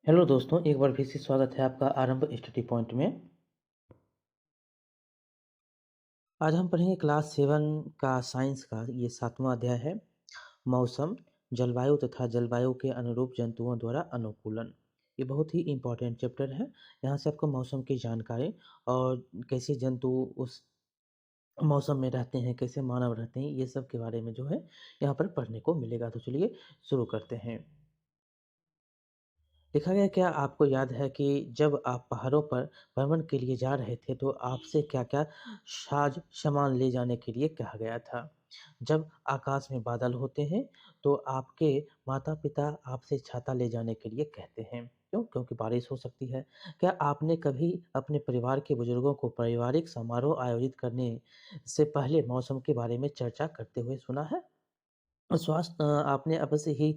Hello दोस्तों, एक बार फिर से स्वागत है आपका आरंभ स्टडी पॉइंट में। आज हम पढ़ेंगे क्लास 7 का साइंस का ये 7वां अध्याय है, मौसम, जलवायु तथा जलवायु के अनुरूप जंतुओं द्वारा अनुकूलन। ये बहुत ही इम्पोर्टेंट चैप्टर है। यहाँ से आपको मौसम की जानकारी और कैसे जंतु उस मौसम में रहते हैं, कैसे मानव रहते हैं, ये सब के बारे में जो है यहाँ पर पढ़ने को मिलेगा। तो चलिए शुरू करते हैं। देखा गया, क्या आपको याद है कि जब आप पहाड़ों पर भ्रमण के लिए जा रहे थे तो आपसे क्या-क्या साज सामान ले जाने के लिए कहा गया था? जब आकाश में बादल होते हैं तो आपके माता-पिता आपसे छाता ले जाने के लिए कहते हैं। क्यों? क्योंकि बारिश हो सकती है। क्या आपने कभी अपने परिवार के बुजुर्गों को पारिवारिक समारोह आयोजित करने से पहले मौसम के बारे में चर्चा करते हुए सुना है? आपने अवश्य ही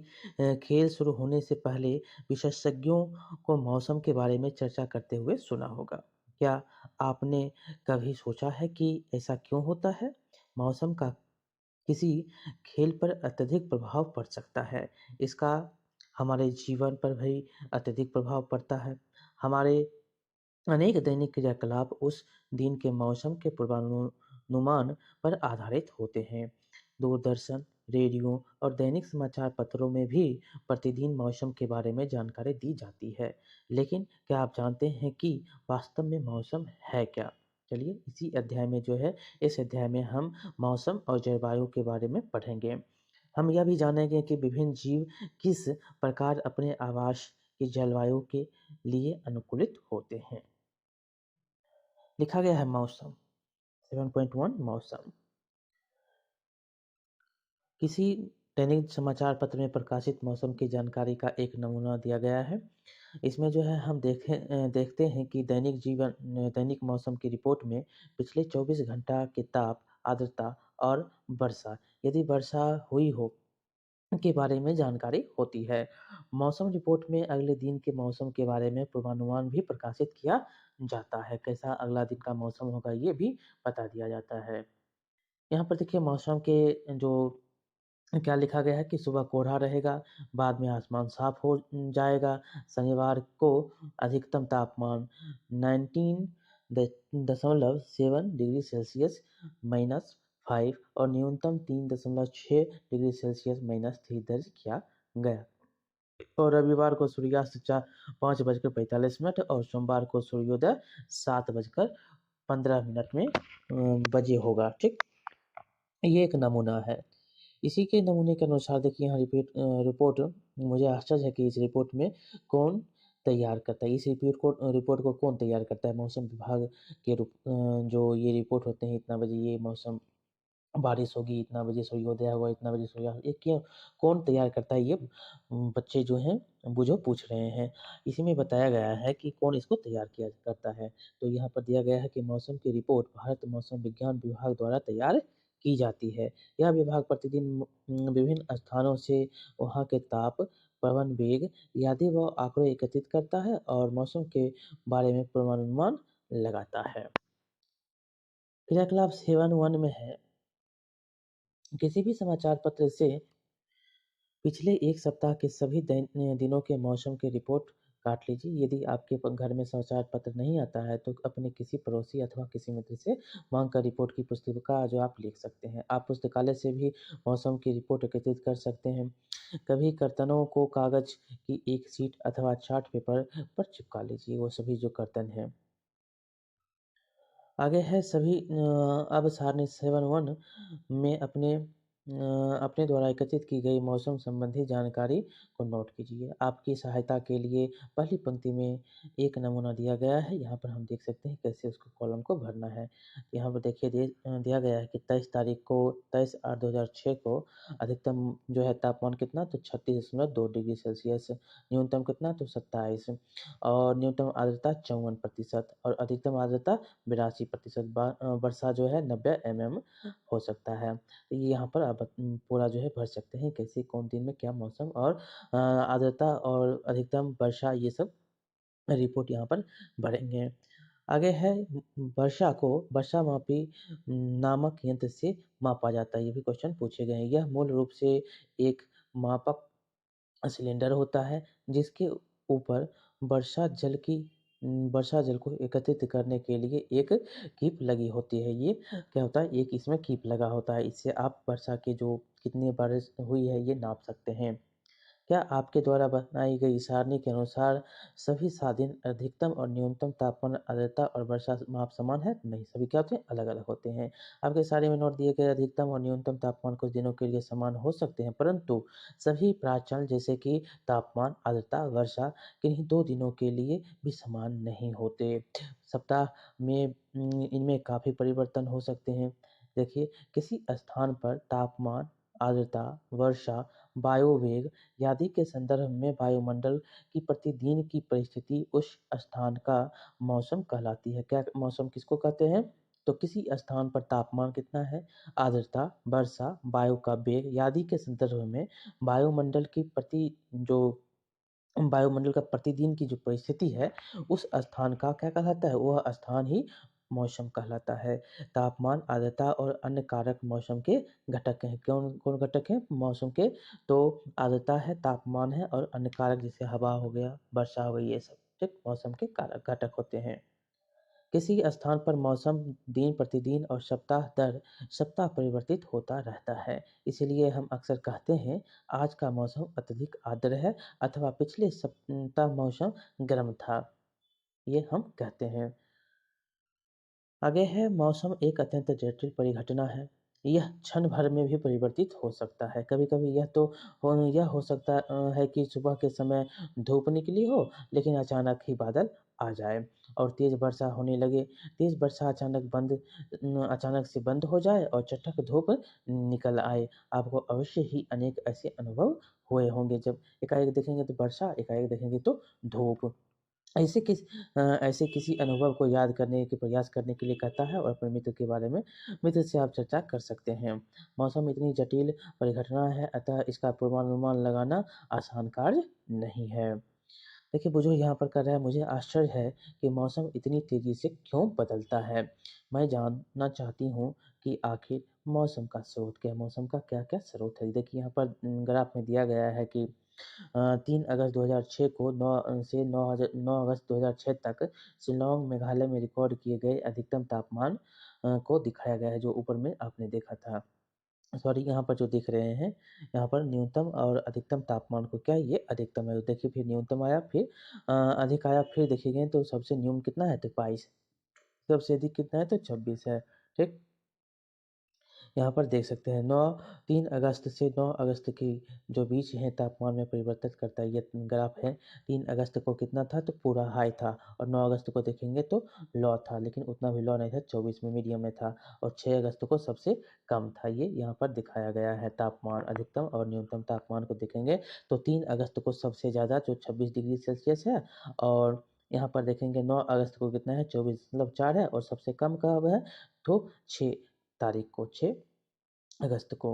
खेल शुरू होने से पहले विशेषज्ञों को मौसम के बारे में चर्चा करते हुए सुना होगा। क्या आपने कभी सोचा है कि ऐसा क्यों होता है? मौसम का किसी खेल पर अत्यधिक प्रभाव पड़ सकता है। इसका हमारे जीवन पर भी अत्यधिक प्रभाव पड़ता है। हमारे अनेक दैनिक क्रियाकलाप उस दिन के मौसम के पूर्वानुमान पर आधारित होते हैं। दूरदर्शन, रेडियो और दैनिक समाचार पत्रों में भी प्रतिदिन मौसम के बारे में जानकारी दी जाती है। लेकिन क्या आप जानते हैं कि वास्तव में मौसम है क्या? चलिए इसी अध्याय में जो है, इस अध्याय में हम मौसम और जलवायु के बारे में पढ़ेंगे। हम यह भी जानेंगे कि विभिन्न जीव किस प्रकार अपने आवास की जलवायु के लिए अनुकूलित होते हैं। लिखा गया है मौसम 7.1 मौसम। किसी दैनिक समाचार पत्र में प्रकाशित मौसम की जानकारी का एक नमूना दिया गया है। इसमें जो है हम देखते हैं कि दैनिक मौसम की रिपोर्ट में पिछले 24 घंटा के ताप, आर्द्रता और वर्षा, यदि वर्षा हुई हो, के बारे में जानकारी होती है। मौसम रिपोर्ट में अगले दिन के मौसम के बारे में पूर्वानुमान भी प्रकाशित किया जाता है। कैसा अगला दिन का मौसम होगा ये भी बता दिया जाता है। यहाँ पर देखिए मौसम के जो क्या लिखा गया है कि सुबह कोहरा रहेगा, बाद में आसमान साफ हो जाएगा। शनिवार को अधिकतम तापमान 19.7 डिग्री सेल्सियस -5 और न्यूनतम 3.6 डिग्री सेल्सियस -3 दर्ज किया गया। और रविवार को सूर्यास्त 5:45 और सोमवार को सूर्योदय 7:15 में बजे होगा। ठीक, ये एक नमूना है। इसी के नमूने के अनुसार देखिए यहाँ रिपोर्ट, मुझे आश्चर्य है कि इस रिपोर्ट में कौन तैयार करता है। इस रिपोर्ट को कौन तैयार करता है? मौसम विभाग के जो ये रिपोर्ट होते हैं, इतना बजे ये मौसम बारिश होगी, इतना बजे सूर्योदय होगा, इतना बजे सूर्यास्त, ये क्यों, कौन तैयार करता है? ये बच्चे जो हैं वो जो पूछ रहे हैं। इसी में बताया गया है कि कौन इसको तैयार किया करता है। तो यहाँ पर दिया गया है कि मौसम की रिपोर्ट भारत मौसम विज्ञान विभाग द्वारा तैयार की जाती है। यह विभाग प्रतिदिन विभिन्न स्थानों से वहाँ के ताप, पवन वेग आदि व आंकड़े एकत्रित करता है और मौसम के बारे में पूर्वानुमान लगाता है। क्रियाकलाप 7.1 में है, किसी भी समाचार पत्र से पिछले 1 सप्ताह के सभी दिनों के मौसम की रिपोर्ट काट लीजिए। यदि आपके घर में समाचार पत्र नहीं आता है तो अपने किसी पड़ोसी अथवा किसी मित्र से मांग कर रिपोर्ट की पुस्तिका जो आप लिख सकते हैं। आप पुस्तकालय से भी मौसम की रिपोर्ट एकत्रित कर सकते हैं। कभी कर्तनों को कागज की एक शीट अथवा चार्ट पेपर पर चिपका लीजिए, वो सभी जो कर्तन है। आगे है सभी अब सारणी 7.1 में अपने द्वारा एकत्रित की गई मौसम संबंधी जानकारी को नोट कीजिए। आपकी सहायता के लिए पहली पंक्ति में एक नमूना दिया गया है। यहाँ पर हम देख सकते हैं कैसे उसको कॉलम को भरना है। यहाँ पर देखिए दिया गया है कि 23 8 2006 को अधिकतम जो है तापमान कितना, तो 36.2 डिग्री सेल्सियस, न्यूनतम कितना, तो 27, और न्यूनतम आर्द्रता 54% और अधिकतम आर्द्रता 82%। वर्षा जो है 90 हो सकता है। तो ये यहाँ पर आप पूरा जो है भर सकते हैं कैसे, कौन दिन में क्या मौसम और आर्द्रता और अधिकतम वर्षा, ये सब रिपोर्ट यहाँ पर भरेंगे। आगे है वर्षा मापी नामक यंत्र से मापा जाता है। ये भी क्वेश्चन पूछे गए हैं। यह मूल रूप से एक मापक सिलेंडर होता है जिसके ऊपर वर्षा जल को एकत्रित करने के लिए एक कीप लगी होती है। ये क्या होता है, एक इसमें कीप लगा होता है। इससे आप वर्षा की जो कितनी बारिश हुई है ये नाप सकते हैं। क्या आपके द्वारा बनाई गई सारणी के अनुसार सभी 7 दिन अधिकतम और न्यूनतम तापमान, आर्द्रता और वर्षा माप समान है? नहीं, सभी क्या होते हैं, अलग-अलग होते हैं। आपके सारणी में नोट दिए गए अधिकतम और न्यूनतम तापमान कुछ दिनों के लिए समान हो सकते हैं, परंतु सभी प्राचल जैसे कि तापमान, आर्द्रता, वर्षा किन्हीं 2 दिनों के लिए भी समान नहीं होते। सप्ताह में इनमें काफ़ी परिवर्तन हो सकते हैं। देखिए, किसी स्थान पर तापमान, आर्द्रता, वर्षा, वायुवेग आदि के संदर्भ में वायुमंडल की प्रतिदिन की परिस्थिति उस स्थान का मौसम कहलाती है। क्या मौसम किसको कहते हैं? तो किसी स्थान पर तापमान कितना है, आर्द्रता, वर्षा, वायु का वेग आदि के संदर्भ में वायुमंडल की प्रति जो वायुमंडल का प्रतिदिन की जो परिस्थिति है, उस स्थान का क्या कहलाता है? वह स्थान ही मौसम कहलाता है। तापमान, आर्द्रता और अन्य कारक मौसम के घटक हैं। कौन-कौन घटक हैं मौसम के? तो आर्द्रता है, तापमान है और अन्य कारक जैसे हवा हो गया, वर्षा हो गई, ये सब ठीक मौसम के कारक घटक होते हैं। किसी स्थान पर मौसम दिन प्रतिदिन और सप्ताह दर सप्ताह परिवर्तित होता रहता है। इसलिए हम अक्सर कहते हैं, आज का मौसम अत्यधिक आर्द्र है अथवा पिछले सप्ताह मौसम गर्म था। ये हम कहते हैं। आगे है, मौसम एक अत्यंत जटिल परिघटना है। यह क्षण भर में भी परिवर्तित हो सकता है। कभी-कभी यह हो सकता है कि सुबह के समय धूप निकली हो, लेकिन अचानक ही बादल आ जाए और तेज वर्षा होने लगे। तेज वर्षा अचानक से बंद हो जाए और चटक धूप निकल आए। आपको अवश्य ही अनेक ऐसे अनुभव हुए होंगे, जब एकाएक देखेंगे तो वर्षा, एकाएक देखेंगे तो धूप। ऐसे किसी अनुभव को याद करने के प्रयास करने के लिए कहता है और अपने मित्र के बारे में मित्र से आप चर्चा कर सकते हैं। मौसम इतनी जटिल परिघटना है, अतः इसका पूर्वानुमान लगाना आसान कार्य नहीं है। देखिए, बुजुर्ग यहाँ पर कर रहा है, मुझे आश्चर्य है कि मौसम इतनी तेजी से क्यों बदलता है। मैं जानना चाहती हूँ कि आखिर मौसम का स्रोत क्या है, मौसम का क्या-क्या स्रोत है। देखिए, यहाँ पर ग्राफ में दिया गया है कि 3 अगस्त 2006 को 9 अगस्त 2006 तक शिलांग, मेघालय में रिकॉर्ड किए गए अधिकतम तापमान को दिखाया गया है, जो ऊपर में आपने देखा था। सॉरी, यहाँ पर जो दिख रहे हैं, यहाँ पर न्यूनतम और अधिकतम तापमान को क्या है, ये अधिकतम है। तो देखिए, फिर न्यूनतम आया, फिर अधिक आया, फिर देखेंगे तो सबसे न्यून कितना है, तो 22, सबसे अधिक कितना है, तो 26 है। ठीक। यहाँ पर देख सकते हैं 3 अगस्त से 9 अगस्त की जो बीच है तापमान में परिवर्तित करता है, ये ग्राफ है। 3 अगस्त को कितना था, तो पूरा हाई था और 9 अगस्त को देखेंगे तो लो था, लेकिन उतना भी लो नहीं था, 24 में मीडियम में था और 6 अगस्त को सबसे कम था। ये यहाँ पर दिखाया गया है तापमान, अधिकतम और न्यूनतम तापमान को देखेंगे तो 3 अगस्त को सबसे ज़्यादा जो 26 डिग्री सेल्सियस है और यहाँ पर देखेंगे 9 अगस्त को कितना है, 24 मतलब 4 है और सबसे कम कब है, तो 6 तारीख को, 6 अगस्त को।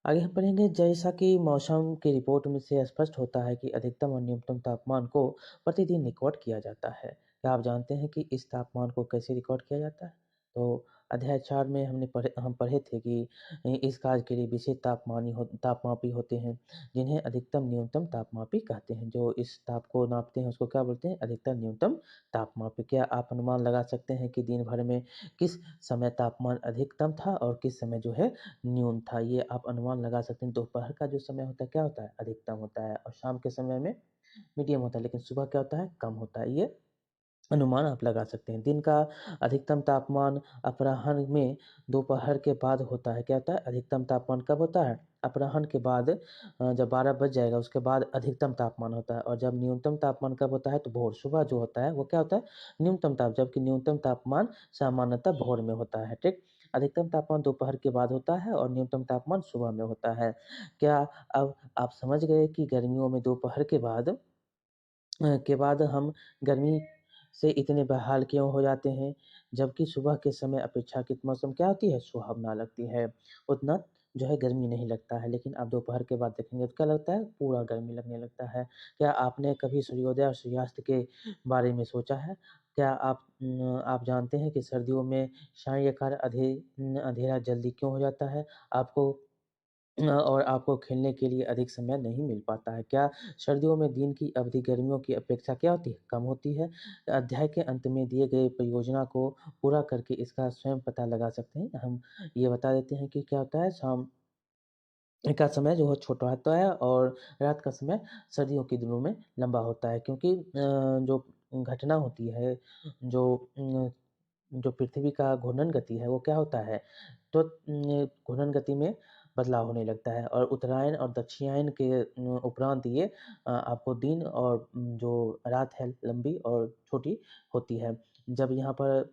आगे हम पढ़ेंगे, जैसा कि मौसम की रिपोर्ट में से स्पष्ट होता है कि अधिकतम और न्यूनतम तापमान को प्रतिदिन रिकॉर्ड किया जाता है। क्या आप जानते हैं कि इस तापमान को कैसे रिकॉर्ड किया जाता है? तो अध्याय 4 में हम पढ़े थे कि इस कार्य के लिए विशेष तापमापी होते हैं, जिन्हें अधिकतम न्यूनतम तापमापी कहते हैं। जो इस ताप को नापते हैं उसको क्या बोलते हैं? अधिकतम न्यूनतम तापमापी। क्या आप अनुमान लगा सकते हैं कि दिन भर में किस समय तापमान अधिकतम था और किस समय जो है न्यून था? ये आप अनुमान लगा सकते हैं। दोपहर का जो समय होता है क्या होता है? अधिकतम होता है और शाम के समय में मीडियम होता है, लेकिन सुबह क्या होता है? कम होता है। ये अनुमान आप लगा सकते हैं। दिन का अधिकतम तापमान अपराह्न में दोपहर के बाद होता है। क्या होता है? अधिकतम तापमान कब होता है? अपराह्न के बाद, जब 12 बज जाएगा उसके बाद अधिकतम तापमान होता है और जब न्यूनतम तापमान कब होता है? तो भोर, सुबह जो होता है वो क्या होता है? न्यूनतम जबकि न्यूनतम तापमान सामान्यतः भोर में होता है, ठीक? अधिकतम तापमान दोपहर के बाद होता है और न्यूनतम तापमान सुबह में होता है। क्या अब आप समझ गए कि गर्मियों में दोपहर के बाद हम गर्मी से इतने बेहाल क्यों हो जाते हैं, जबकि सुबह के समय अपेक्षाकृत मौसम क्या होती है? सुहावना लगती है। उतना जो है गर्मी नहीं लगता है, लेकिन आप दोपहर के बाद देखेंगे तो क्या लगता है? पूरा गर्मी लगने लगता है। क्या आपने कभी सूर्योदय और सूर्यास्त के बारे में सोचा है? क्या आप जानते हैं कि सर्दियों में सायंकाल अंधेरा जल्दी क्यों हो जाता है? आपको और आपको खेलने के लिए अधिक समय नहीं मिल पाता है। क्या सर्दियों में दिन की अवधि गर्मियों की अपेक्षा क्या होती है? कम होती है। अध्याय के अंत में दिए गए परियोजना को पूरा करके इसका स्वयं पता लगा सकते हैं। हम ये बता देते हैं कि क्या होता है, शाम का समय जो है छोटा होता है और रात का समय सर्दियों के दिनों में लंबा होता है, क्योंकि जो घटना होती है, जो जो पृथ्वी का घूर्णन गति है वो क्या होता है, तो घूर्णन गति में बदलाव होने लगता है और उत्तरायण और दक्षिणायन के उपरांत ये आपको दिन और जो रात है लंबी और छोटी होती है। जब यहाँ पर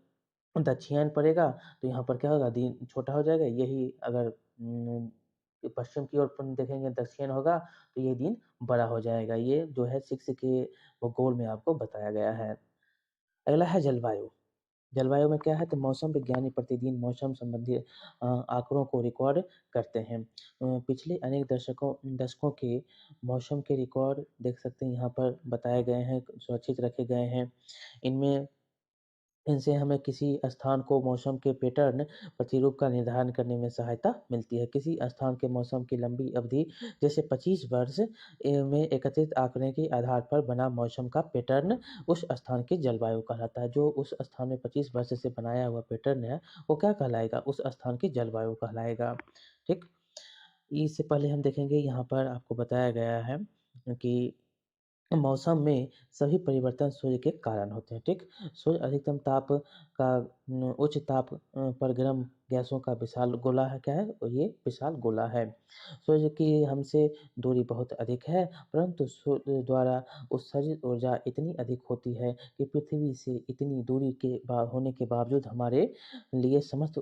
दक्षिणायन पड़ेगा तो यहाँ पर क्या होगा, दिन छोटा हो जाएगा। यही अगर पश्चिम की ओर अपन देखेंगे दक्षिण होगा तो ये दिन बड़ा हो जाएगा। ये जो है 6 के भूगोल में आपको बताया गया है। अगला है जलवायु। जलवायु में क्या है, तो मौसम विज्ञानी प्रतिदिन मौसम संबंधी आंकड़ों को रिकॉर्ड करते हैं। पिछले अनेक दशकों के मौसम के रिकॉर्ड देख सकते हैं, यहाँ पर बताए गए हैं, सुरक्षित रखे गए हैं। इनमें इनसे हमें किसी स्थान को मौसम के पैटर्न प्रतिरूप का निर्धारण करने में सहायता मिलती है। किसी स्थान के मौसम की लंबी अवधि जैसे 25 वर्ष में एकत्रित आंकड़े के आधार पर बना मौसम का पैटर्न उस स्थान की जलवायु कहलाता है। जो उस स्थान में 25 वर्ष से बनाया हुआ पैटर्न है वो क्या कहलाएगा, उस स्थान की जलवायु कहलाएगा। ठीक। इससे पहले हम देखेंगे, यहाँ पर आपको बताया गया है कि मौसम में सभी परिवर्तन सूर्य के कारण होते हैं। ठीक। सूर्य अधिकतम ताप का उच्च ताप पर गर्म गैसों का विशाल गोला है, क्या है, और ये विशाल गोला है। सूर्य की हमसे दूरी बहुत अधिक है, परंतु सूर्य द्वारा उत्सर्जित ऊर्जा इतनी अधिक होती है कि पृथ्वी से इतनी दूरी के होने के बावजूद हमारे लिए समस्त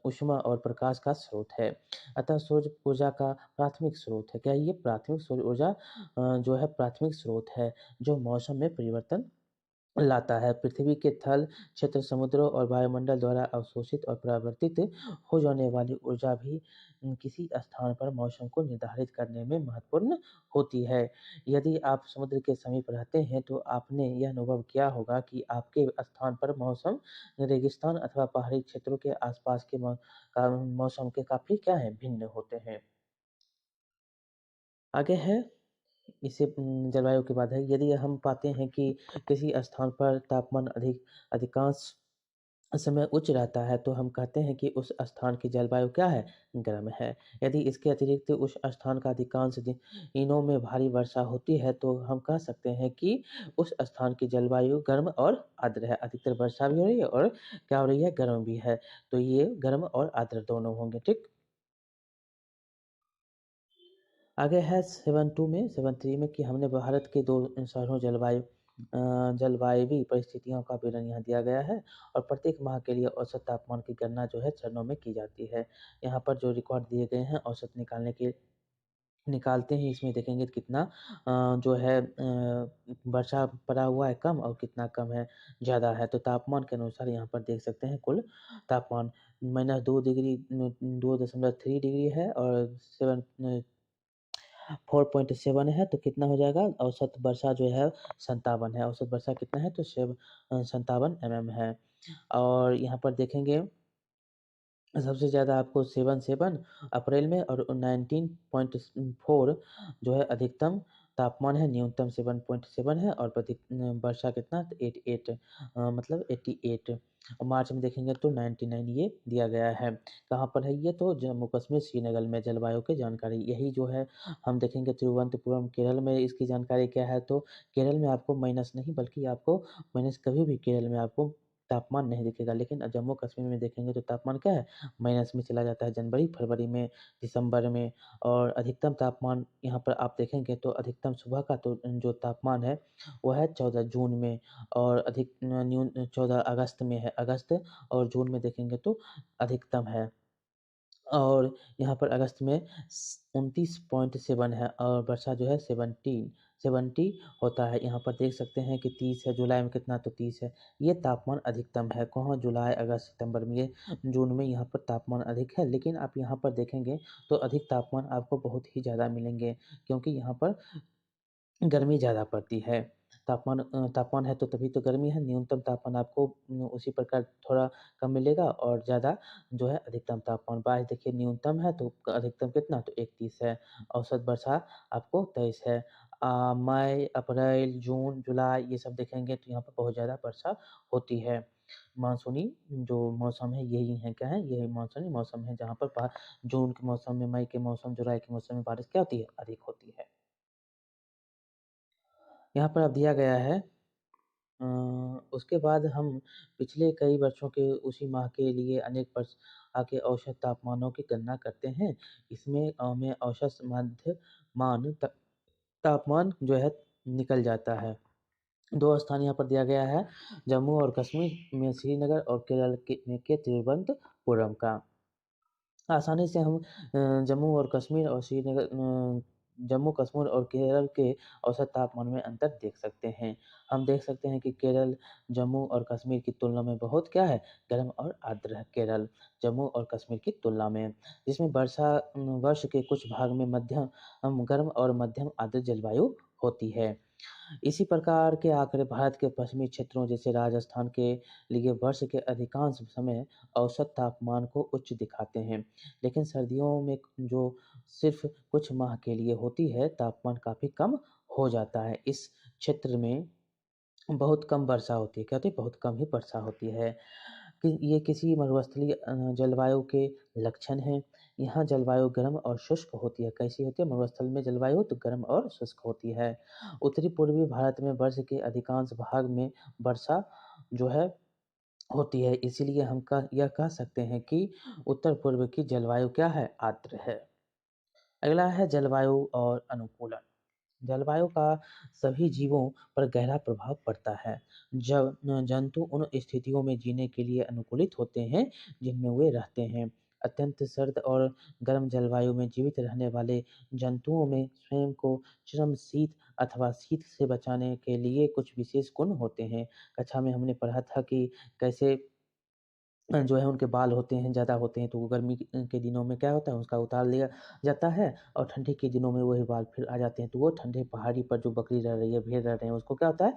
ऊष्मा और प्रकाश का स्रोत है। अतः सूर्य ऊर्जा का प्राथमिक स्रोत है। क्या ये प्राथमिक सूर्य ऊर्जा जो है प्राथमिक स्रोत है जो मौसम में परिवर्तन लाता है। पृथ्वी के थल क्षेत्र, समुद्रों और वायुमंडल द्वारा अवशोषित और परावर्तित हो जाने वाली ऊर्जा भी किसी स्थान पर मौसम को निर्धारित करने में महत्वपूर्ण होती है। यदि आप समुद्र के समीप रहते हैं तो आपने यह अनुभव किया होगा कि आपके स्थान पर मौसम रेगिस्तान अथवा पहाड़ी क्षेत्रों के आसपास के मौसम के काफी क्या है, भिन्न होते हैं। आगे है, इसे जलवायु के बाद है, यदि हम पाते हैं कि किसी स्थान पर तापमान अधिकांश समय उच्च रहता है तो हम कहते हैं कि उस स्थान की जलवायु क्या है, गर्म है। यदि इसके अतिरिक्त उस स्थान का अधिकांश दिनों में भारी वर्षा होती है तो हम कह सकते हैं कि उस स्थान की जलवायु गर्म और आर्द्र है। अधिकतर वर्षा भी हो रही है और क्या हो रही है, गर्म भी है, तो ये गर्म और आर्द्र दोनों होंगे। ठीक। आगे है 7.2 में 7.3 में कि हमने भारत के 2 शहरों जलवायवी परिस्थितियों का विवरण यहाँ दिया गया है और प्रत्येक माह के लिए औसत तापमान की गणना जो है चरणों में की जाती है। यहाँ पर जो रिकॉर्ड दिए गए हैं औसत निकालते हैं, इसमें देखेंगे तो कितना जो है वर्षा पड़ा हुआ है कम और कितना कम है, ज़्यादा है। तो तापमान के अनुसार यहाँ पर देख सकते हैं कुल तापमान -2 डिग्री 2.3 डिग्री है और 4.7 है, तो कितना हो जाएगा, औसत वर्षा जो है 57 है। औसत वर्षा कितना है, तो 57 mm है। और यहाँ पर देखेंगे सबसे ज़्यादा आपको 77 अप्रैल में और 19.4 जो है अधिकतम तापमान है, न्यूनतम 7.7 है और वर्षा कितना, तो 88 मतलब 88। मार्च में देखेंगे तो 99 ये दिया गया है। कहाँ पर है ये, तो जम्मू कश्मीर श्रीनगर में जलवायु की जानकारी यही जो है हम देखेंगे। तिरुवनंतपुरम केरल में इसकी जानकारी क्या है, तो केरल में आपको माइनस नहीं बल्कि आपको माइनस कभी भी केरल में आपको तापमान नहीं दिखेगा, लेकिन जम्मू कश्मीर में देखेंगे तो तापमान क्या है, माइनस में चला जाता है जनवरी, फरवरी में, दिसंबर में। और अधिकतम तापमान यहाँ पर आप देखेंगे तो अधिकतम सुबह का तो जो तापमान है वो है 14 जून में और अधिक न्यून 14 अगस्त में है, अगस्त और जून में देखेंगे तो अधिकतम है। और यहाँ पर अगस्त में 29.7 है और वर्षा जो है 70 होता है। यहाँ पर देख सकते हैं कि 30 है, जुलाई में कितना, तो 30 है। ये तापमान अधिकतम है, कहाँ, जुलाई, अगस्त, सितंबर में। ये जून में यहाँ पर तापमान अधिक है, लेकिन आप यहाँ पर देखेंगे तो अधिक तापमान आपको बहुत ही ज़्यादा मिलेंगे, क्योंकि यहाँ पर गर्मी ज़्यादा पड़ती है। तापमान है तो तभी तो गर्मी है। न्यूनतम तापमान आपको उसी प्रकार थोड़ा कम मिलेगा और ज़्यादा जो है अधिकतम तापमान। बारिश देखिए न्यूनतम है तो अधिकतम कितना? तो 31 है। औसत वर्षा आपको 23 है। मई, अप्रैल, जून, जुलाई ये सब देखेंगे तो यहाँ पर बहुत ज़्यादा वर्षा होती है। मानसूनी जो मौसम है यही है, क्या है? यही मानसूनी मौसम है जहाँ पर जून के मौसम में, मई के मौसम, जुलाई के मौसम में बारिश क्या होती है? अधिक होती है। यहाँ पर अब दिया गया है उसके बाद हम पिछले कई वर्षों के उसी माह के लिए अनेक वर्षों के औसत तापमानों की गणना करते हैं। इसमें में औसत मध्यमान तापमान जो है निकल जाता है। 2 स्थान यहाँ पर दिया गया है, जम्मू और कश्मीर में श्रीनगर और केरल के तिरुवनंतपुरम का। आसानी से हम जम्मू और कश्मीर और जम्मू, कश्मीर और केरल के औसत तापमान में अंतर देख सकते हैं। हम देख सकते हैं कि केरल, जम्मू और कश्मीर की तुलना में बहुत क्या है? गर्म और आर्द्र है केरल, जम्मू और कश्मीर की तुलना में। जिसमें वर्ष के कुछ भाग में मध्यम गर्म और मध्यम आर्द्र जलवायु होती है। इसी प्रकार के आंकड़े भारत के पश्चिमी क्षेत्रों जैसे राजस्थान के लिए वर्ष के अधिकांश समय औसत तापमान को उच्च दिखाते हैं, लेकिन सर्दियों में जो सिर्फ कुछ माह के लिए होती है, तापमान काफ़ी कम हो जाता है। इस क्षेत्र में बहुत कम वर्षा होती है, क्या होती है? बहुत कम ही वर्षा होती है। कि ये किसी मरुस्थलीय जलवायु के लक्षण हैं। यहाँ जलवायु गर्म और शुष्क होती है। कैसी होती है? मरुस्थल में जलवायु तो गर्म और शुष्क होती है। उत्तरी पूर्वी भारत में वर्ष के अधिकांश भाग में वर्षा जो है होती है। इसीलिए हम यह कह सकते हैं कि उत्तर पूर्व की जलवायु क्या है? आर्द्र है। अगला है जलवायु और अनुकूलन। जलवायु का सभी जीवों पर गहरा प्रभाव पड़ता है। जब जंतु उन स्थितियों में जीने के लिए अनुकूलित होते हैं जिनमें वे रहते हैं। अत्यंत सर्द और गर्म जलवायु में जीवित रहने वाले जंतुओं में स्वयं को चरम शीत अथवा शीत से बचाने के लिए कुछ विशेष गुण होते हैं। कक्षा में हमने पढ़ा था कि कैसे जो है उनके बाल होते हैं, ज़्यादा होते हैं, तो वो गर्मी के दिनों में क्या होता है? उसका उतार लिया जाता है और ठंडी के दिनों में वही बाल फिर आ जाते हैं। तो वो ठंडे पहाड़ी पर जो बकरी रह रही है, भेड़ रह रहे हैं, उसको क्या होता है?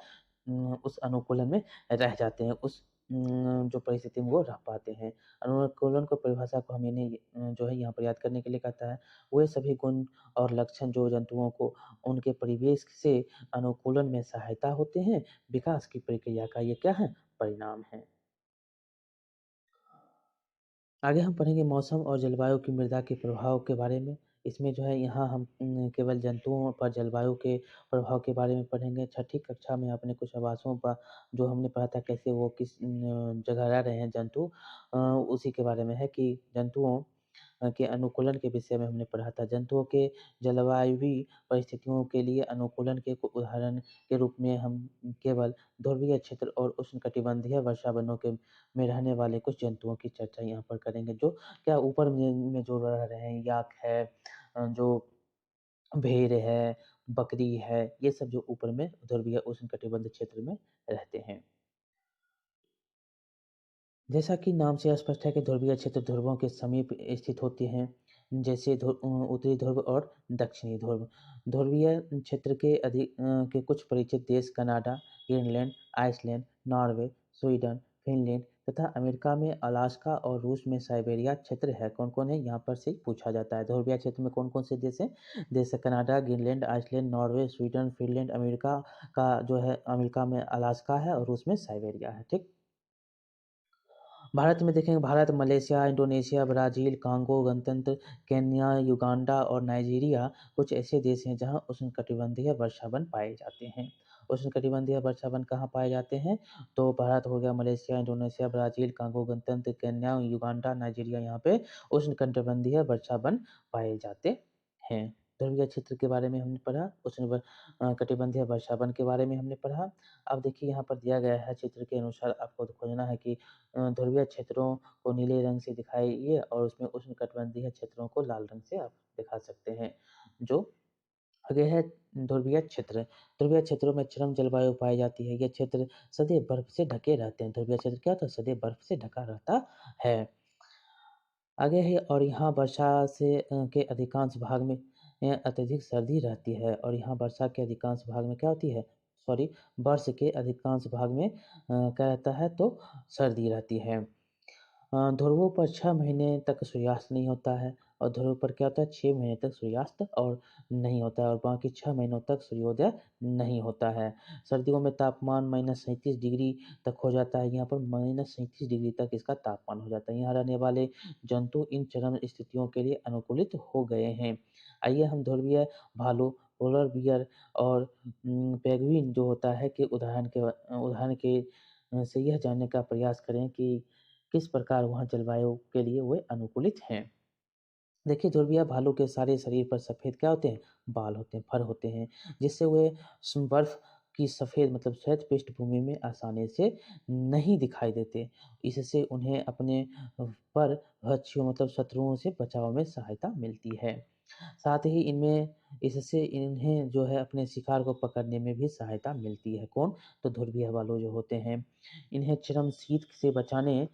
उस अनुकूलन में रह जाते हैं। उस जो परिस्थिति में वो रह पाते हैं। अनुकूलन को परिभाषा को हम इन्हें जो है यहाँ पर याद करने के लिए कहता है, वे सभी गुण और लक्षण जो जंतुओं को उनके परिवेश से अनुकूलन में सहायता होते हैं, विकास की प्रक्रिया का ये क्या है? परिणाम है। आगे हम पढ़ेंगे मौसम और जलवायु की मृदा के प्रभाव के बारे में। इसमें जो है यहाँ हम केवल जंतुओं पर जलवायु के प्रभाव के बारे में पढ़ेंगे। छठी कक्षा में आपने कुछ आवासों पर जो हमने पढ़ा था कैसे वो किस जगह रह रहे हैं जंतु उसी के बारे में है कि जंतुओं के अनुकूलन के विषय में हमने पढ़ा था। जंतुओं के जलवायुवी परिस्थितियों के लिए अनुकूलन के उदाहरण के रूप में हम केवल ध्रुवीय क्षेत्र और उष्णकटिबंधीय वर्षावनों के में रहने वाले कुछ जंतुओं की चर्चा यहाँ पर करेंगे जो क्या ऊपर में जो रह रहे हैं याक है जो भेड़ है, बकरी है, ये सब जो ऊपर में ध्रुवीय उष्णकटिबंधीय क्षेत्र में रहते हैं। जैसा कि नाम से स्पष्ट है कि ध्रुवीय क्षेत्र ध्रुवों के समीप स्थित होते हैं, जैसे उत्तरी ध्रुव और दक्षिणी ध्रुव। ध्रुवीय क्षेत्र के कुछ परिचित देश Canada, Greenland, Iceland, Norway, Sweden, Finland तथा अमेरिका में अलास्का और रूस में साइबेरिया क्षेत्र है। कौन-कौन है? यहाँ पर से पूछा जाता है। ध्रुवीय क्षेत्र में कौन-कौन से देश हैं? देश है Canada, Greenland, Iceland, Norway, Sweden, Finland, America का जो है अमेरिका में अलास्का है और रूस में साइबेरिया है। ठीक? भारत में देखेंगे Bharat, Malaysia, Indonesia, Brazil, Congo, गणतंत्र, केन्या, युगांडा और नाइजीरिया कुछ ऐसे देश हैं जहाँ उष्णकटिबंधीय वर्षावन पाए जाते हैं। उष्णकटिबंधीय वर्षावन कहाँ पाए जाते हैं? तो भारत हो गया, मलेशिया, इंडोनेशिया, ब्राज़ील, कांगो, गणतंत्र, केन्या, युगांडा, नाइजीरिया यहाँ पे उष्णकटिबंधीय वर्षावन पाए जाते हैं। ध्रुवीय क्षेत्र के बारे में हमने पढ़ा, कटिबंधीय वर्षावन के बारे में हमने पढ़ा। अब देखिए यहाँ पर दिया गया है चित्र के अनुसार आपको खोजना है कि ध्रुवीय क्षेत्रों को नीले रंग से दिखाइए और उसमें उष्णकटिबंधीय क्षेत्रों को लाल रंग से आप दिखा सकते हैं। जो आगे है ध्रुवीय क्षेत्र। ध्रुवीय क्षेत्रों में चरम जलवायु पाई जाती है। ये क्षेत्र सदैव बर्फ से ढके रहते हैं। ध्रुवीय क्षेत्र क्या होता है? सदैव बर्फ से ढका रहता है। आगे है और यहाँ वर्षा के अधिकांश भाग में अत्यधिक सर्दी रहती है और यहाँ वर्षा के अधिकांश भाग में क्या होती है? वर्ष के अधिकांश भाग में क्या रहता है तो सर्दी रहती है। ध्रुवों पर 6 महीने तक सूर्यास्त नहीं होता है और ध्रुव पर क्या होता है 6 महीने तक सूर्यास्त और नहीं होता है और बाकी 6 महीनों तक सूर्योदय नहीं होता है। सर्दियों में तापमान -37 डिग्री तक हो जाता है, यहाँ पर -37 डिग्री तक इसका तापमान हो जाता है। यहाँ रहने वाले जंतु इन चरम स्थितियों के लिए अनुकूलित हो गए हैं। आइए हम ध्रुवीय भालू, पोलर बियर और पेंगुइन जो होता है कि उदाहरण से यह जानने का प्रयास करें कि किस प्रकार वहाँ जलवायु के लिए वे अनुकूलित हैं। देखिए ध्रुवीय भालू के सारे शरीर पर सफ़ेद क्या होते हैं? बाल होते हैं, फर होते हैं, जिससे वे बर्फ की सफ़ेद मतलब श्वेत पृष्ठभूमि में आसानी से नहीं दिखाई देते। इससे उन्हें अपने पर भक्षियों मतलब शत्रुओं से बचाव में सहायता मिलती है। साथ ही इससे इन्हें जो है अपने शिकार को पकड़ने में भी सहायता मिलती है। कौन? तो ध्रुवीय भालू जो होते हैं। इन्हें चरम शीत से बचाने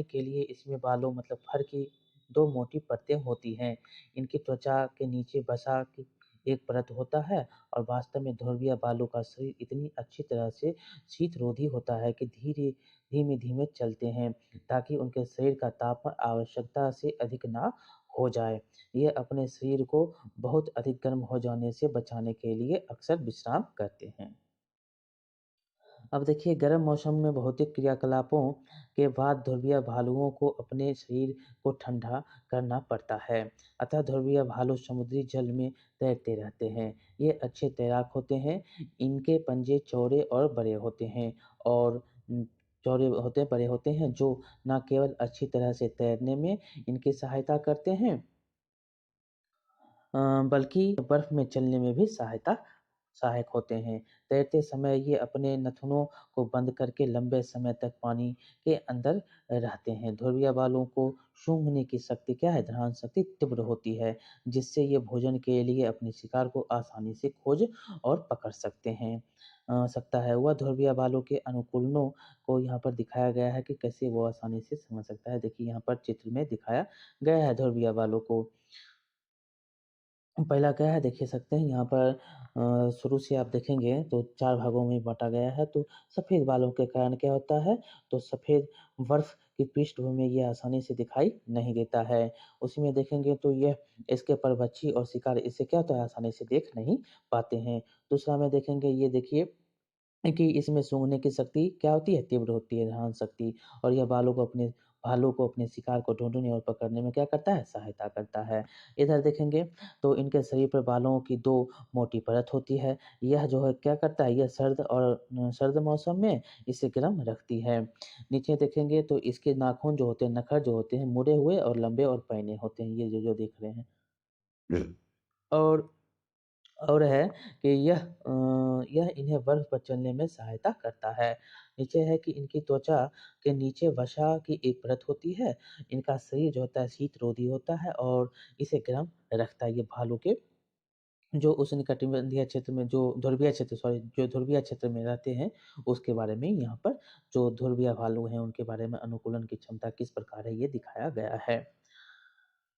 के लिए इसमें बालों मतलब फर की 2 मोटी परतें होती हैं। इनकी त्वचा के नीचे वसा की एक परत होता है और वास्तव में ध्रुवीय भालू का शरीर इतनी अच्छी तरह से शीतरोधी होता है कि धीमे-धीमे चलते हैं ताकि उनके शरीर का तापमान आवश्यकता से अधिक ना हो जाए। ये अपने शरीर को बहुत अधिक गर्म हो जाने से बचाने के लिए अक्सर विश्राम करते हैं। अब देखिए गर्म मौसम में भौतिक क्रियाकलापों के बाद ध्रुवीय भालुओं को अपने शरीर को ठंडा करना पड़ता है। अतः ध्रुवीय भालू समुद्री जल में तैरते रहते हैं। ये अच्छे तैराक होते हैं। इनके पंजे चौड़े और बड़े होते हैं और चौड़े होते हैं, बड़े होते हैं जो न केवल अच्छी तरह से तैरने में इनकी सहायता करते हैं बल्कि बर्फ में चलने में भी सहायक होते हैं। तैरते समय ये अपने नथुनों को बंद करके लंबे समय तक पानी के अंदर रहते हैं। ध्रुवीय भालुओं को सूंघने की शक्ति क्या है? घ्राण शक्ति तीव्र होती है, जिससे ये भोजन के लिए अपने शिकार को आसानी से खोज और पकड़ सकता है। वह ध्रुवीय भालू के अनुकूलनों को यहाँ पर दिखाया गया है कि कैसे वो आसानी से समझ सकता है। देखिए यहाँ पर चित्र में दिखाया गया है ध्रुवीय भालू को। पहला क्या है देखिए सकते हैं यहाँ पर शुरू से आप देखेंगे तो 4 भागों में बाँटा गया है। तो सफ़ेद बालों के कारण क्या होता है, तो सफ़ेद बर्फ की पृष्ठभूमि में ये आसानी से दिखाई नहीं देता है। उसी में देखेंगे तो यह इसके परभक्षी और शिकार इसे क्या होता है आसानी से देख नहीं पाते हैं। दूसरा में देखेंगे ये देखिए कि इसमें सूंघने की शक्ति क्या होती है? तीव्र होती है, घ्राण शक्ति और यह भालू को अपने शिकार को ढूँढने और पकड़ने में क्या करता है? सहायता करता है। इधर देखेंगे तो इनके शरीर पर बालों की 2 मोटी परत होती है। यह जो है क्या करता है? यह सर्द मौसम में इसे गर्म रखती है। नीचे देखेंगे तो इसके नाखून जो होते हैं, नखर जो होते हैं, मुड़े हुए और लंबे और पैने होते हैं। ये जो देख रहे हैं। और और है कि यह इन्हें बर्फ पर चलने में सहायता करता है। नीचे है कि इनकी त्वचा के नीचे वसा की एक परत होती है। इनका शरीर जो होता है शीतरोधी होता है और इसे गर्म रखता है। ये भालू के जो उष्णकटिबंधीय क्षेत्र में जो ध्रुवीय क्षेत्र में रहते हैं, उसके बारे में यहाँ पर जो ध्रुवीय भालू हैं, उनके बारे में अनुकूलन की क्षमता किस प्रकार है, ये दिखाया गया है।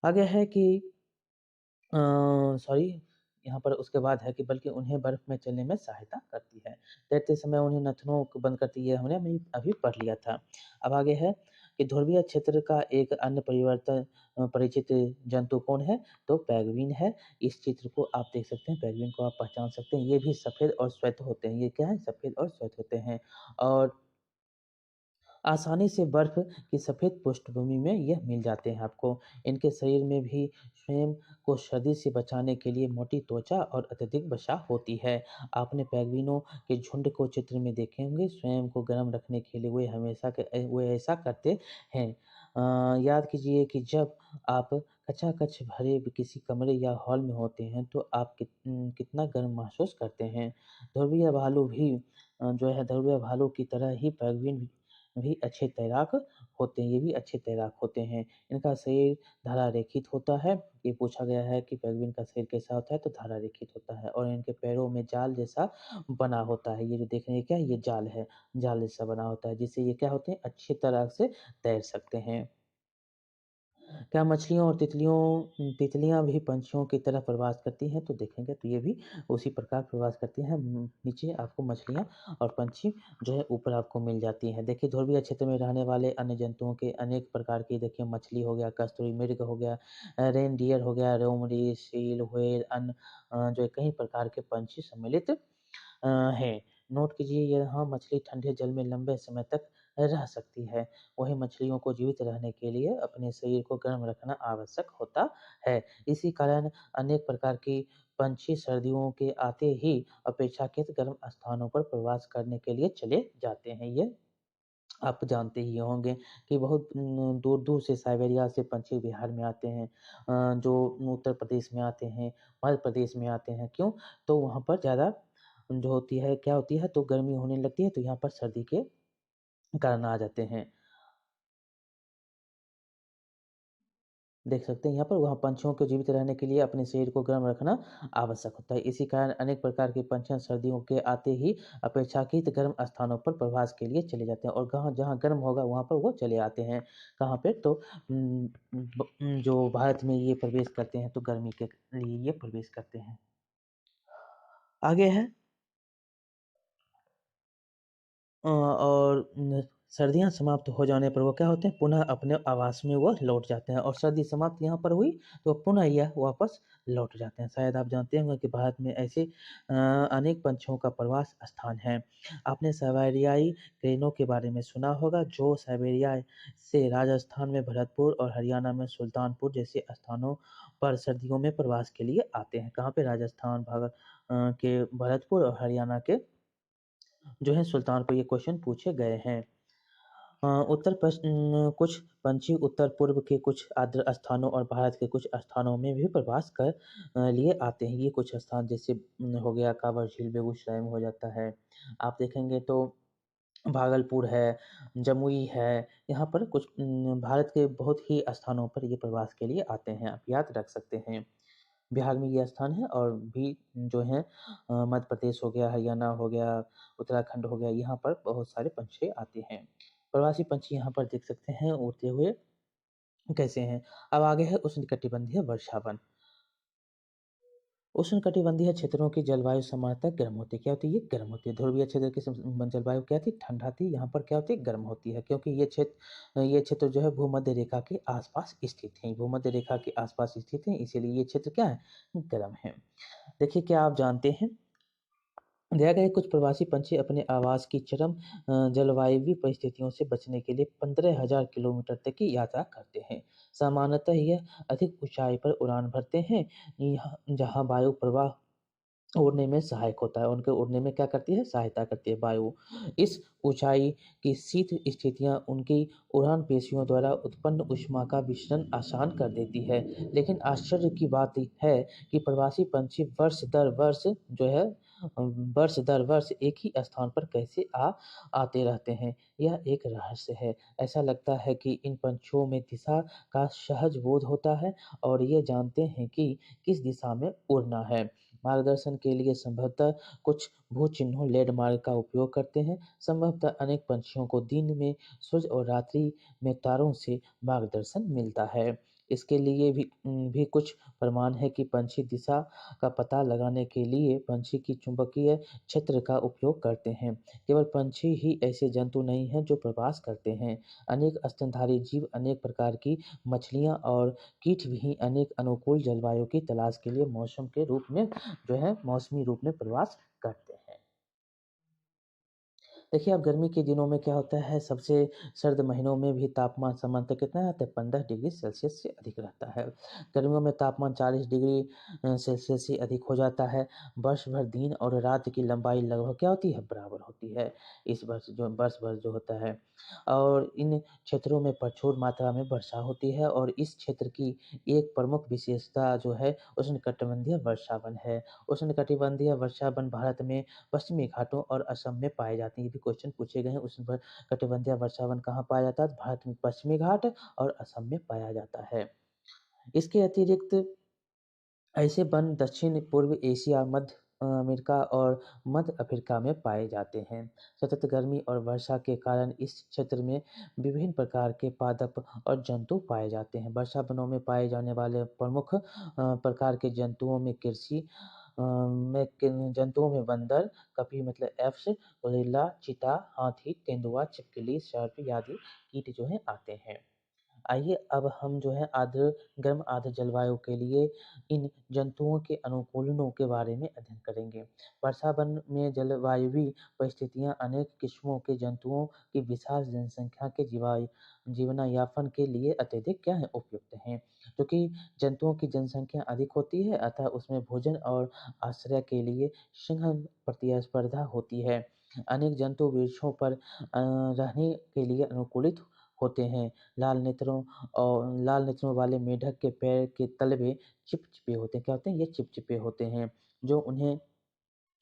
आगे है कि अ, सॉरी यहाँ पर उसके बाद है कि बल्कि उन्हें बर्फ में चलने में सहायता करती है। तैरते समय उन्हें नथनों को बंद करती है, हमने अभी पढ़ लिया था। अब आगे है कि ध्रुवीय क्षेत्र का एक अन्य परिचित जंतु कौन है? तो पेंगुइन है। इस चित्र को आप देख सकते हैं, पेंगुइन को आप पहचान सकते हैं। ये भी सफ़ेद और श्वेत होते हैं। ये क्या है? सफ़ेद और श्वेत होते हैं और आसानी से बर्फ की सफ़ेद पृष्ठभूमि में यह मिल जाते हैं आपको। इनके शरीर में भी स्वयं को सर्दी से बचाने के लिए मोटी त्वचा और अत्यधिक वसा होती है। आपने पेंगुइनों के झुंड को चित्र में देखे होंगे, स्वयं को गर्म रखने के लिए वे ऐसा करते हैं। याद कीजिए कि जब आप खचाखच भरे किसी कमरे या हॉल में होते हैं, तो आप कितना गर्म महसूस करते हैं। ध्रुवीय भालू की तरह ही पेंगुइन भी अच्छे तैराक होते हैं, ये भी अच्छे तैराक होते हैं। इनका शरीर धारारेखित होता है। ये पूछा गया है कि पेंगुइन का शरीर कैसा होता है? तो धारारेखित होता है और इनके पैरों में जाल जैसा बना होता है। ये जो देख रहे हैं क्या है? ये जाल है, जाल जैसा बना होता है जिससे ये क्या होते हैं? अच्छी तरह से तैर सकते हैं। क्या मछलियों और तितलियाँ भी पंछियों की तरह प्रवास करती हैं? तो देखेंगे तो ये भी उसी प्रकार प्रवास करती हैं। नीचे आपको मछलियाँ और पंछी जो है ऊपर आपको मिल जाती हैं। देखिए ध्रुवीय क्षेत्र में रहने वाले अन्य जंतुओं के अनेक प्रकार की देखिए मछली हो गया, कस्तूरी मृग हो गया, रेनडियर हो गया, लोमड़ी, सील, व्हेल, अन्य जो है कई प्रकार के पंछी सम्मिलित है। नोट कीजिए यहाँ मछली ठंडे जल में लंबे समय तक रह सकती है। वहीं मछलियों को जीवित रहने के लिए अपने शरीर को गर्म रखना आवश्यक होता है। इसी कारण अनेक प्रकार की पंछी सर्दियों के आते ही अपेक्षाकृत गर्म स्थानों पर प्रवास करने के लिए चले जाते हैं। ये आप जानते ही होंगे कि बहुत दूर-दूर से साइबेरिया से पंछी बिहार में आते हैं। जो उत्तर प्रदेश में आते हैं, मध्य प्रदेश में आते हैं। क्यों? तो वहाँ पर ज़्यादा जो होती है क्या होती है तो गर्मी होने लगती है तो यहाँ पर सर्दी के कारण आ जाते हैं। देख सकते हैं यहाँ पर वहाँ पंछियों को जीवित रहने के लिए अपने शरीर को गर्म रखना आवश्यक होता है। इसी कारण अनेक प्रकार के पंछियाँ सर्दियों के आते ही अपेक्षाकृत गर्म स्थानों पर प्रवास के लिए चले जाते हैं और जहाँ जहाँ गर्म होगा वहाँ पर वो चले आते हैं। कहाँ पे? तो जो भारत में ये प्रवेश करते हैं तो गर्मी के लिए ये प्रवेश करते हैं। आगे है और सर्दियाँ समाप्त हो जाने पर वो क्या होते हैं, पुनः अपने आवास में वो लौट जाते हैं और सर्दी समाप्त यहाँ पर हुई, तो पुनः यह वापस लौट जाते हैं। शायद आप जानते होंगे कि भारत में ऐसे अनेक पंछियों का प्रवास स्थान है। आपने साइबेरियाई क्रेनों के बारे में सुना होगा, जो साइबेरिया से राजस्थान में भरतपुर और हरियाणा में सुल्तानपुर जैसे स्थानों पर सर्दियों में प्रवास के लिए आते हैं। कहाँ पे? राजस्थान, के भरतपुर और हरियाणा के जो है सुल्तानपुर ये क्वेश्चन पूछे गए हैं। कुछ पंछी उत्तर-पूर्व के कुछ आर्द्र स्थानों और भारत के कुछ स्थानों में भी प्रवास कर लिए आते हैं। ये कुछ स्थान जैसे हो गया काँवड़ झील बेगूसराय में हो जाता है। आप देखेंगे तो भागलपुर है, जमुई है, यहाँ पर कुछ भारत के बहुत ही स्थानों पर ये प्रवास के लिए आते हैं, आप याद रख सकते हैं। बिहार में ये स्थान है और भी जो हैं मध्य प्रदेश हो गया, हरियाणा हो गया, उत्तराखंड हो गया, यहाँ पर बहुत सारे पंछी आते हैं। प्रवासी पंछी यहाँ पर देख सकते हैं उड़ते हुए कैसे हैं। अब आगे है उष्णकटिबंधीय वर्षावन। उष्णकटिबंधीय क्षेत्रों की जलवायु सामान्यतः गर्म होती है। क्या होती है? ये गर्म होती है। ध्रुवीय क्षेत्र की जलवायु क्या थी? ठंडा थी। यहाँ पर क्या होती है? गर्म होती है क्योंकि ये क्षेत्र जो है भूमध्य रेखा के आसपास स्थित है। भूमध्य रेखा के आसपास स्थित है, इसीलिए ये क्षेत्र क्या है? गर्म है। देखिए क्या आप जानते हैं देखा गया है कुछ प्रवासी पंछी अपने आवास की चरम जलवायु परिस्थितियों से बचने के लिए 15,000 किलोमीटर तक की यात्रा करते हैं। सामान्यतः यह अधिक ऊंचाई पर उड़ान भरते हैं, यहाँ जहाँ वायु प्रवाह उड़ने में सहायक होता है, उनके उड़ने में क्या करती है? सहायता करती है वायु। इस ऊँचाई की शीत स्थितियाँ उनकी उड़ान पेशियों द्वारा उत्पन्न ऊष्मा का विसरण आसान कर देती है। लेकिन आश्चर्य की बात है कि प्रवासी पंछी वर्ष दर वर्ष एक ही स्थान पर कैसे आते रहते हैं, यह एक रहस्य है। ऐसा लगता है कि इन पंछियों में दिशा का सहज बोध होता है और ये जानते हैं कि किस दिशा में उड़ना है। मार्गदर्शन के लिए संभवतः कुछ भू-चिह्नों लैंडमार्क का उपयोग करते हैं। संभवतः अनेक पंछियों को दिन में सूर्य और रात्रि में तारों से मार्गदर्शन मिलता है। इसके लिए भी कुछ प्रमाण है कि पंछी दिशा का पता लगाने के लिए पंछी की चुंबकीय क्षेत्र का उपयोग करते हैं। केवल पंछी ही ऐसे जंतु नहीं हैं जो प्रवास करते हैं। अनेक स्तनधारी जीव, अनेक प्रकार की मछलियाँ और कीट भी अनेक अनुकूल जलवायु की तलाश के लिए मौसमी रूप में प्रवास करते हैं। देखिए, अब गर्मी के दिनों में क्या होता है, सबसे सर्द महीनों में भी तापमान सामान्यतः कितना रहता है? 15 डिग्री सेल्सियस से अधिक रहता है। गर्मियों में तापमान 40 डिग्री सेल्सियस से अधिक हो जाता है। वर्ष भर दिन और रात की लंबाई लगभग क्या होती है? बराबर होती है। इस वर्ष भर जो होता है और इन क्षेत्रों में प्रचुर मात्रा में वर्षा होती है और इस क्षेत्र की एक प्रमुख विशेषता जो है उष्णकटिबंधीय वर्षावन है। उष्णकटिबंधीय वर्षावन भारत में पश्चिमी घाटों और असम में पाए जाते हैं। ये भी क्वेश्चन पूछे गए हैं। उष्णकटिबंधीय वर्षावन कहाँ पाया जाता है? भारत में पश्चिमी घाट और असम में पाया जाता है। इसके अतिरिक्त ऐसे वन दक्षिण पूर्व एशिया, मध्य अमेरिका और मध्य अफ्रीका में पाए जाते हैं। सतत गर्मी और वर्षा के कारण इस क्षेत्र में विभिन्न प्रकार के पादप और जंतु पाए जाते हैं। वर्षा वनों में पाए जाने वाले प्रमुख प्रकार के जंतुओं में जंतुओं में बंदर, कपी मतलब एप्स, गोरिल्ला, चीता, हाथी, तेंदुआ, छिपकली, सर्प आदि कीट जो है आते हैं। आइए अब हम जो है गर्म आर्द्र जलवायु के लिए इन जंतुओं के अनुकूलनों के बारे में अध्ययन करेंगे। वर्षावन में जलवायुवी परिस्थितियां अनेक किस्मों के जंतुओं की विशाल जनसंख्या के जीवनयापन के लिए अत्यधिक क्या है उपयुक्त हैं। क्योंकि जंतुओं की जनसंख्या अधिक होती है, अतः उसमें भोजन और आश्रय के लिए सघन प्रतिस्पर्धा होती है। अनेक जंतु वृक्षों पर रहने के लिए अनुकूलित होते हैं। लाल नेत्रों वाले मेढक के पैर के तलवे चिपचिपे होते हैं। क्या होते हैं? ये चिपचिपे होते हैं, जो उन्हें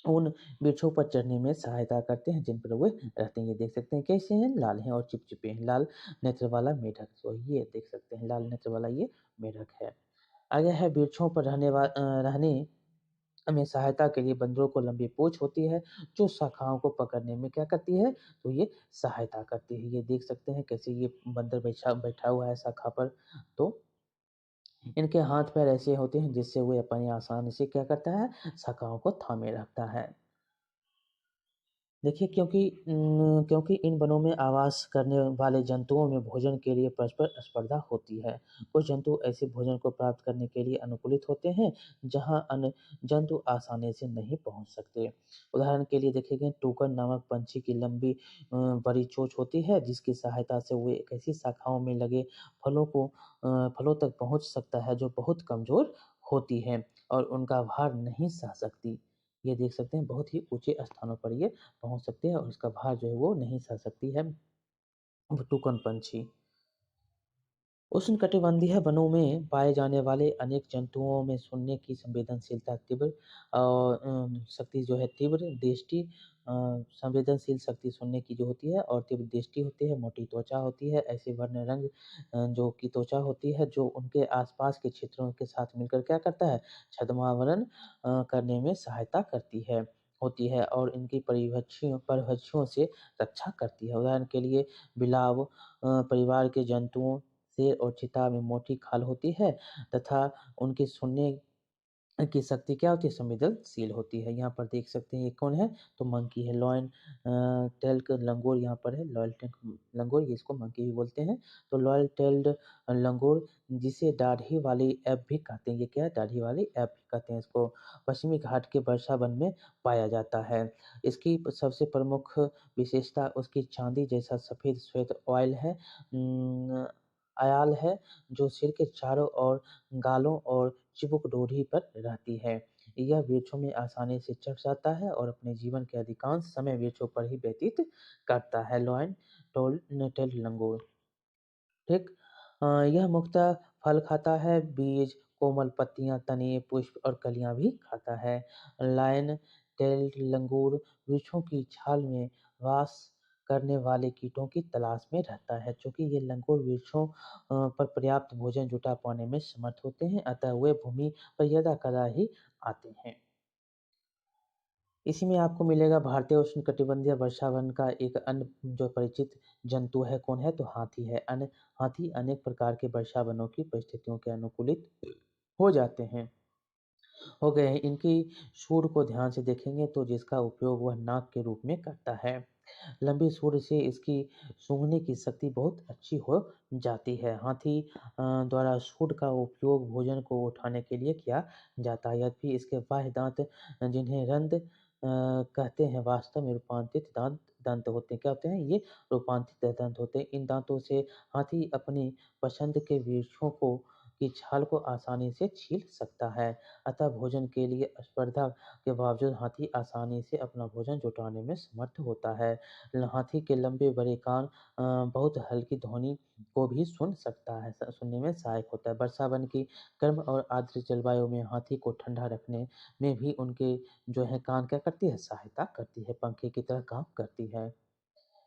उन वृक्षों पर चढ़ने में सहायता करते हैं जिन पर वे रहते हैं। ये देख सकते हैं कैसे हैं, लाल हैं और चिपचिपे हैं। लाल नेत्र वाला मेढक, तो ये देख सकते हैं लाल नेत्र वाला ये मेढक है। आगे है वृक्षों पर रहने में सहायता के लिए बंदरों को लंबी पूंछ होती है, जो शाखाओं को पकड़ने में क्या करती है, तो ये सहायता करती है। ये देख सकते हैं कैसे ये बंदर बैठा बैठा हुआ है शाखा पर। तो इनके हाथ पैर ऐसे होते हैं जिससे वे अपनी आसानी से क्या करता है, शाखाओं को थामे रखता है। देखिए, क्योंकि इन वनों में आवास करने वाले जंतुओं में भोजन के लिए परस्पर स्पर्धा होती है। कुछ जंतु ऐसे भोजन को प्राप्त करने के लिए अनुकूलित होते हैं, जहां अन्य जंतु आसानी से नहीं पहुंच सकते। उदाहरण के लिए देखेंगे, टूकन नामक पंछी की लंबी बड़ी चोंच होती है, जिसकी सहायता से वे एक ऐसी शाखाओं में लगे फलों तक पहुंच सकता है जो बहुत कमजोर होती है और उनका भार नहीं सह सकती। ये देख सकते हैं बहुत ही ऊंचे स्थानों पर ये पहुँच सकते हैं और उसका भार जो है वो नहीं सह सकती है वो टूकन पंछी। उष्णकटिबंधीय वनों में पाए जाने वाले अनेक जंतुओं में सुनने की संवेदनशीलता तीव्र शक्ति जो है तीव्र दृष्टि संवेदनशील शक्ति सुनने की जो होती है और तीव्र दृष्टि होती है, मोटी त्वचा होती है, ऐसे वर्ण रंग जो की त्वचा होती है जो उनके आसपास के क्षेत्रों के साथ मिलकर क्या करता है, छद्मावरण करने में सहायता करती है होती है और इनकी परिभक्षियों से रक्षा करती है। उदाहरण के लिए बिलाव परिवार के जंतुओं शेर और चीता में मोटी खाल होती है तथा उनकी सुनने की शक्ति क्या होती है, संवेदनशील होती है। यहाँ पर देख सकते हैं ये कौन है, तो मंकी है। लॉयन टेल्ड लंगूर यहाँ पर है, लॉयल टेल्ड लंगूर, ये इसको मंकी भी बोलते हैं। तो लॉयल टेल्ड लंगूर, जिसे दाढ़ी वाली ऐप भी कहते हैं, ये क्या है, दाढ़ी वाली ऐप भी कहते हैं इसको, पश्चिमी घाट के वर्षा वन में पाया जाता है। इसकी सबसे प्रमुख विशेषता उसकी चांदी जैसा सफेद श्वेत ऑयल है, आयाल है, जो सिर के चारों ओर गालों और चिबुक डोरी पर रहती है। यह वृक्षों में आसानी से चढ़ जाता है और अपने जीवन के अधिकांश समय वृक्षों पर ही व्यतीत करता है। लॉयन टेल्ड लंगूर, ठीक। यह मुख्यतः फल खाता है, बीज, कोमल पत्तियां, तने, पुष्प और कलियां भी खाता है। लायन टेल्ड लंगूर वृक्षों की छाल में वास करने वाले कीटों की तलाश में रहता है। चूंकि ये लंगूर वृक्षों पर पर्याप्त भोजन जुटा पाने में समर्थ होते हैं, अतः वे भूमि पर यदाकदा ही आते हैं। इसी में आपको मिलेगा भारतीय उष्णकटिबंधीय वर्षावन का एक अन्य जो परिचित जंतु है, कौन है, तो हाथी है। हाथी अनेक प्रकार के वर्षावनों की परिस्थितियों के अनुकूलित हो जाते हैं हो गए हैं। इनकी सूंड को ध्यान से देखेंगे तो जिसका उपयोग वह नाक के रूप में करता है। लंबी सूंड से इसकी सूंघने की शक्ति बहुत अच्छी हो जाती है। हाथी द्वारा सूंड का उपयोग भोजन को उठाने के लिए किया जाता है। यद्यपि इसके बाह्य दांत, जिन्हें रंद कहते हैं, वास्तव में रूपांतरित दंत होते हैं। क्या होते हैं ये, रूपांतरित दंत होते हैं। इन दांतों से हाथी अपनी पसंद के वृक्षों को की छाल को आसानी से छील सकता है। अतः भोजन के लिए स्पर्धा के बावजूद हाथी आसानी से अपना भोजन जुटाने में समर्थ होता है। हाथी के लंबे बड़े कान बहुत हल्की ध्वनि को भी सुन सकता है, सुनने में सहायक होता है। वर्षावन की गर्म और आर्द्र जलवायु में हाथी को ठंडा रखने में भी उनके जो है कान क्या करती है, सहायता करती है, पंखे की तरह काम करती है।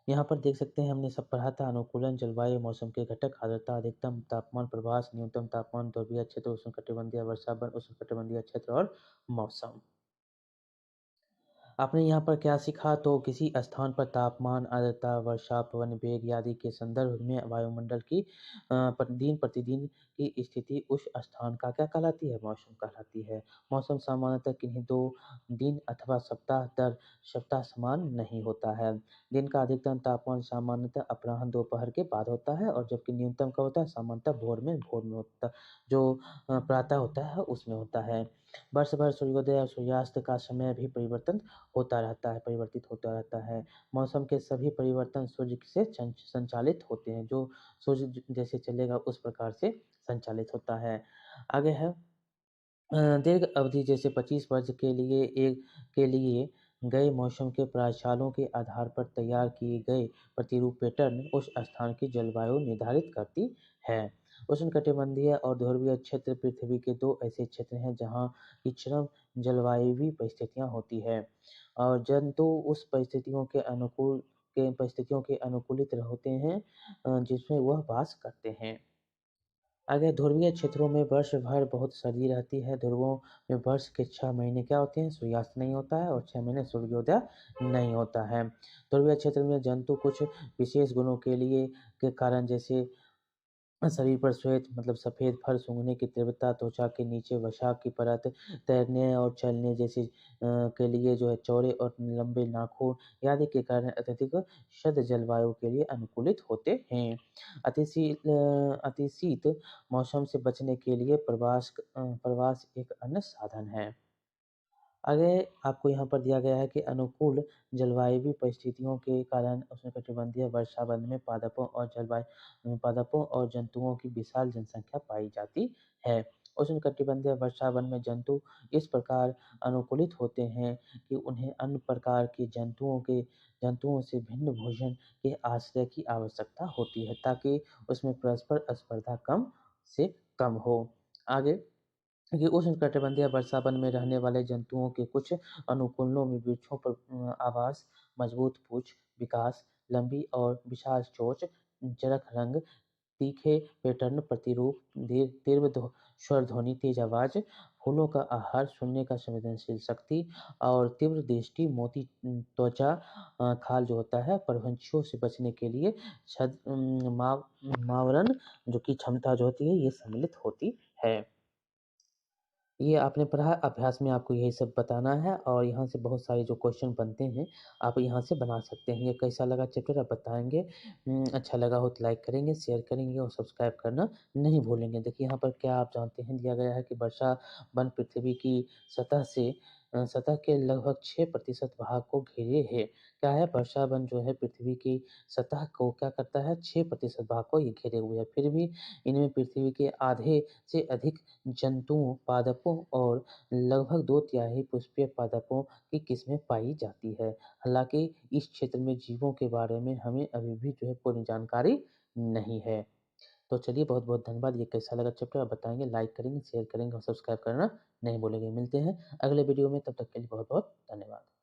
यहाँ पर देख सकते हैं हमने सब पढ़ा था, अनुकूलन, जलवायु, मौसम के घटक, आर्द्रता, अधिकतम तापमान, प्रवास, न्यूनतम तापमान, ध्रुवीय क्षेत्र, उष्णकटिबंधीय वर्षावन, उष्णकटिबंधीय क्षेत्र और मौसम। आपने यहाँ पर क्या सीखा? तो किसी स्थान पर तापमान, आर्द्रता, वर्षा, पवन वेग आदि के संदर्भ में वायुमंडल की दिन प्रतिदिन की स्थिति उस स्थान का क्या कहलाती है? मौसम कहलाती है। मौसम सामान्यतः किन्हीं 2 दिन अथवा सप्ताह दर सप्ताह समान नहीं होता है। दिन का अधिकतम तापमान सामान्यतः अपराह्न दोपहर के बाद होता है और जबकि न्यूनतम कब होता है? सामान्यतः भोर में होता जो प्रातः होता है उसमें होता है। वर्ष भर सूर्योदय और सूर्यास्त का समय भी परिवर्तित होता रहता है। मौसम के सभी परिवर्तन सूर्य से संचालित होते हैं, जो सूर्य जैसे चलेगा उस प्रकार से संचालित होता है। आगे है दीर्घ अवधि जैसे 25 वर्ष के लिए गए मौसम के प्राचालों के आधार पर तैयार किए गए प्रतिरूप पैटर्न उस स्थान की जलवायु निर्धारित करती है। उष्णकटिबंधीय और ध्रुवीय क्षेत्र पृथ्वी के 2 ऐसे क्षेत्र हैं जहाँ की चरम जलवायुवी परिस्थितियाँ होती है और जंतु उस परिस्थितियों के अनुकूलित होते हैं जिसमें वह वास करते हैं। आगे ध्रुवीय क्षेत्रों में वर्ष भर बहुत सर्दी रहती है। ध्रुवों में वर्ष के 6 महीने क्या होते हैं? सूर्यास्त नहीं होता है और 6 महीने सूर्योदय नहीं होता है। ध्रुवीय क्षेत्र में जंतु कुछ विशेष गुणों के कारण जैसे शरीर पर श्वेत मतलब सफ़ेद फर सूंघने की तीव्रता, त्वचा के नीचे वसा की परत, तैरने और चलने जैसे के लिए जो है चौड़े और लंबे नाखून आदि के कारण अत्यधिक शुद्ध जलवायु के लिए अनुकूलित होते हैं। अतिशीत मौसम से बचने के लिए प्रवास एक अन्य साधन है। आगे आपको यहाँ पर दिया गया है कि अनुकूल जलवायु परिस्थितियों के कारण उष्णकटिबंधीय वर्षावन में पादपों और जंतुओं की विशाल जनसंख्या पाई जाती है। उष्णकटिबंधीय वर्षावन में जंतु इस प्रकार अनुकूलित होते हैं कि उन्हें अन्य प्रकार के जंतुओं से भिन्न भोजन के आश्रय की आवश्यकता होती है ताकि उसमें परस्पर स्पर्धा कम से कम हो। आगे कि उष्णकटिबंधीय वर्षावन में रहने वाले जंतुओं के कुछ अनुकूलनों में वृक्षों पर आवास, मजबूत पूंछ, विकास, लंबी और विशाल चोंच, जरख रंग, तीखे पैटर्न प्रतिरूप, तीव्र स्वर ध्वनि, तेज आवाज, फूलों का आहार, सुनने का संवेदनशील शक्ति और तीव्र दृष्टि, मोटी त्वचा, खाल जो होता है, परभक्षियों से बचने के लिए मावरण जो की क्षमता जो होती है ये सम्मिलित होती है। ये आपने पढ़ा अभ्यास में आपको यही सब बताना है और यहाँ से बहुत सारे जो क्वेश्चन बनते हैं आप यहाँ से बना सकते हैं। ये कैसा लगा चैप्टर आप बताएँगे। अच्छा लगा हो तो लाइक करेंगे, शेयर करेंगे और सब्सक्राइब करना नहीं भूलेंगे। देखिए यहाँ पर क्या आप जानते हैं दिया गया है कि वर्षा वन पृथ्वी की सतह के लगभग 6% भाग को घेरे है। क्या है वर्षा वन जो है पृथ्वी की सतह को क्या करता है 6% भाग को ये घेरे हुए है। फिर भी इनमें पृथ्वी के आधे से अधिक जंतुओं, पादपों और लगभग 2/3 पुष्पीय पादपों की किस्में पाई जाती है। हालाँकि इस क्षेत्र में जीवों के बारे में हमें अभी भी जो है पूर्ण जानकारी नहीं है। तो चलिए बहुत-बहुत धन्यवाद। ये कैसा लगा चैप्टर आप बताएँगे, लाइक करेंगे, शेयर करेंगे और सब्सक्राइब करना नहीं भूलेंगे। मिलते हैं अगले वीडियो में, तब तक के लिए बहुत-बहुत धन्यवाद।